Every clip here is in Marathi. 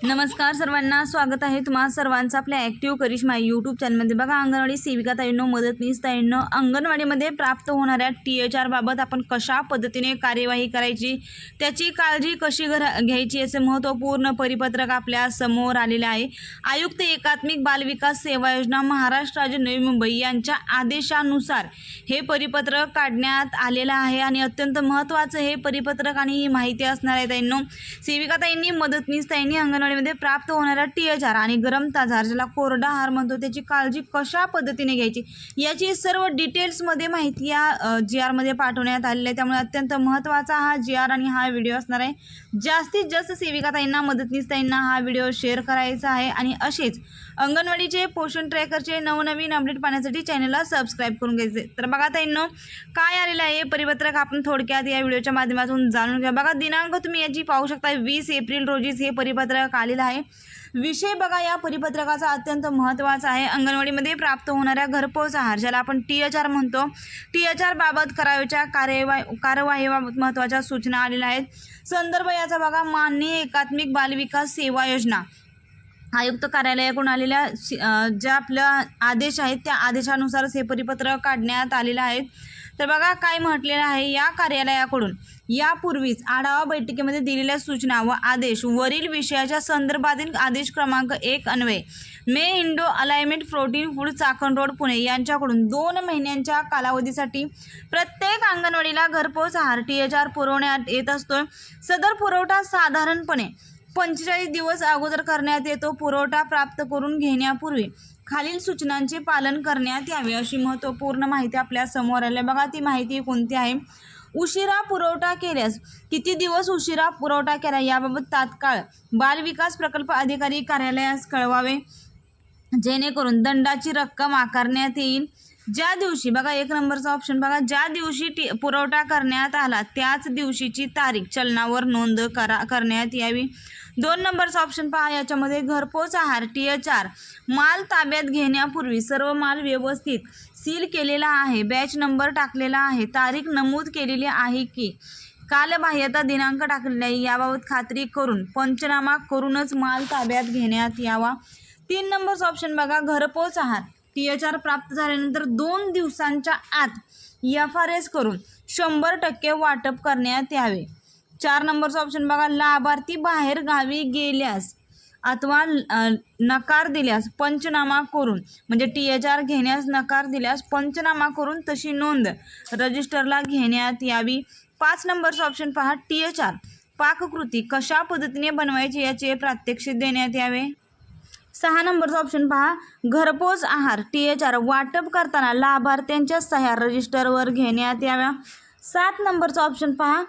नमस्कार सर्वांना, स्वागत आहे तुम्हा सर्वांचं आपल्या ॲक्टिव्ह करिश्मा यूट्यूब चॅनलमध्ये। बघा, अंगणवाडी सेविका ताईंनो, मदतनीस ताईंनो, अंगणवाडीमध्ये प्राप्त होणाऱ्या THR बाबत आपण कशा पद्धतीने कार्यवाही करायची, त्याची काळजी कशी घ्यायची याचे महत्त्वपूर्ण परिपत्रक आपल्या समोर आलेले आहे। आयुक्त एकात्मिक बालविकास सेवा योजना महाराष्ट्र राज्य नवी मुंबई यांच्या आदेशानुसार हे परिपत्रक काढण्यात आलेलं आहे आणि अत्यंत महत्त्वाचं हे परिपत्रक आणि ही माहिती असणार आहे ताईंनो। सेविका ताईंनी, मदतनीस ताईंनी अंगणवाडीमध्ये प्राप्त होणारा THR आणि गरम ताजार, ज्याला कोरडा आहार म्हणतो, त्याची काळजी कशा पद्धतीने घ्यायची याची सर्व डिटेल्समध्ये माहिती या GR मध्ये पाठवण्यात आलेली आहे। त्यामुळे अत्यंत महत्त्वाचा हा GR आणि हा व्हिडिओ असणार आहे। जास्तीत जास्त सेविका ताईंना, मदतनीस ताईंना हा व्हिडिओ शेअर करायचा आहे आणि असेच अंगणवाडीचे पोषण ट्रॅकरचे नवनवीन अपडेट पाहण्यासाठी चॅनलला सबस्क्राईब करून घ्यायचे। तर बघा ताईंनो, काय आलेलं आहे परिपत्रक आपण थोडक्यात या व्हिडिओच्या माध्यमातून जाणून घ्या। बघा, दिनांक तुम्ही याची पाहू शकता, 20 एप्रिल रोजीच हे परिपत्रक आलेलं आहे। विषय बघा या परिपत्रकाचा अत्यंत महत्त्वाचा आहे। अंगणवाडीमध्ये प्राप्त होणाऱ्या घरपोच आहार, ज्याला आपण THR म्हणतो, THR बाबत करावयाच्या कार्यवाहीबाबत महत्त्वाच्या सूचना आलेल्या आहेत। संदर्भ याचा बघा, माननीय एकात्मिक बालविकास सेवा योजना आयुक्त कार्यालयाकडून आलेल्या ज्या आपल्या आदेश आहेत त्या आदेशानुसारच हे परिपत्रक काढण्यात आलेलं आहे। तर बघा काय म्हटलेलं आहे, या कार्यालयाकडून यापूर्वीच आढावा बैठकीमध्ये दिलेल्या सूचना व आदेश वरील विषयाच्या संदर्भातील आदेश क्रमांक 1 अन्वये मे Indo alignment protein food Chakan road Pune यांच्याकडून 2 महिन्यांच्या कालावधीसाठी प्रत्येक अंगणवाडीला घरपोच आहार THR पुरवण्यात येत असतो। सदर पुरवठा साधारणपणे 45 दिवस अगोदर करण्यात येतो। पुरवठा प्राप्त करून घेण्यापूर्वी खालील सूचनांचे पालन करण्यात यावे, अशी महत्त्वपूर्ण माहिती आपल्या समोर आली। बघा ती माहिती कोणती आहे। उशिरा पुरवठा केल्यास किती दिवस उशिरा पुरवठा केला याबाबत तात्काळ बालविकास प्रकल्प अधिकारी कार्यालयास कळवावे, जेणेकरून दंडाची रक्कम आकारण्यात येईल। ज्या दिवशी, बघा 1 नंबरचा ऑप्शन बघा, ज्या दिवशी पुरवठा करण्यात आला त्याच दिवशीची तारीख चलनावर नोंद करण्यात यावी। 2 नंबरचा ऑप्शन पहा, याच्यामध्ये घरपोच आहार THR माल ताब्यात घेण्यापूर्वी सर्व माल व्यवस्थित सील केलेला आहे, बॅच नंबर टाकलेला आहे, तारीख नमूद केलेली आहे की कालबाह्यता दिनांक टाकलेला आहे याबाबत खात्री करून पंचनामा करूनच माल ताब्यात घेण्यात यावा। 3 नंबरचा ऑप्शन बघा, घरपोच आहार THR प्राप्त झाल्यानंतर 2 दिवसांच्या आत FRS करून 100% वाटप करण्यात यावे। 4 नंबरचा ऑप्शन बघा, लाभार्थी बाहेर गावी गेल्यास अथवा नकार दिल्यास पंचनामा करून, म्हणजे THR घेण्यास नकार दिल्यास पंचनामा करून तशी नोंद रजिस्टरला घेण्यात यावी। 5 नंबरचा ऑप्शन पहा, THR पाककृती कशा पद्धतीने बनवायची याचे प्रात्यक्षिक देण्यात यावे। 6 नंबरचा ऑप्शन पहा, घरपोच आहार THR वाटप करताना लाभार्थ्यांच्या सह्या रजिस्टरवर घेण्यात याव्या। 7 नंबरचा ऑप्शन पहा,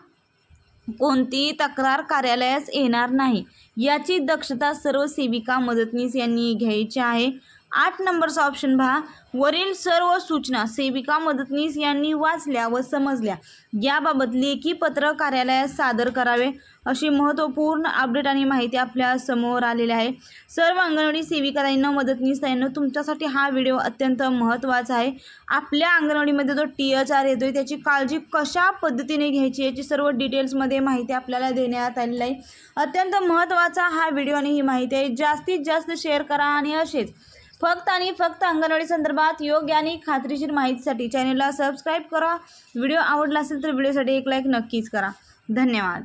कोणतीही तक्रार कार्यालयास येणार नाही याची दक्षता सर्व सेविका मदतनीस यांनी घ्यायची आहे। 8 नंबरचा ऑप्शन पहा, वरील सर्व सूचना सेविका मदतनीस यांनी वाचल्या व समजल्या याबाबत लेखी पत्र कार्यालयास सादर करावे, अशी महत्त्वपूर्ण अपडेट आणि माहिती आपल्या समोर आलेली आहे। सर्व अंगणवाडी सेविका ताईंना, मदतनीस ताईंना, तुमच्यासाठी हा व्हिडिओ अत्यंत महत्त्वाचा आहे। आपल्या अंगणवाडीमध्ये जो THR येतोय त्याची काळजी कशा पद्धतीने घ्यायची याची सर्व डिटेल्समध्ये माहिती आपल्याला देण्यात आलेली आहे। अत्यंत महत्त्वाचा हा व्हिडिओ आणि ही माहिती आहे, जास्तीत जास्त शेअर करा आणि असेच फक्त आणि फक्त अंगणवाडी संदर्भात योग्य आणि खात्रीशीर माहितीसाठी चॅनलला सबस्क्राईब करा। व्हिडिओ आवडला असेल तर व्हिडिओसाठी एक लाईक नक्कीच करा। धन्यवाद।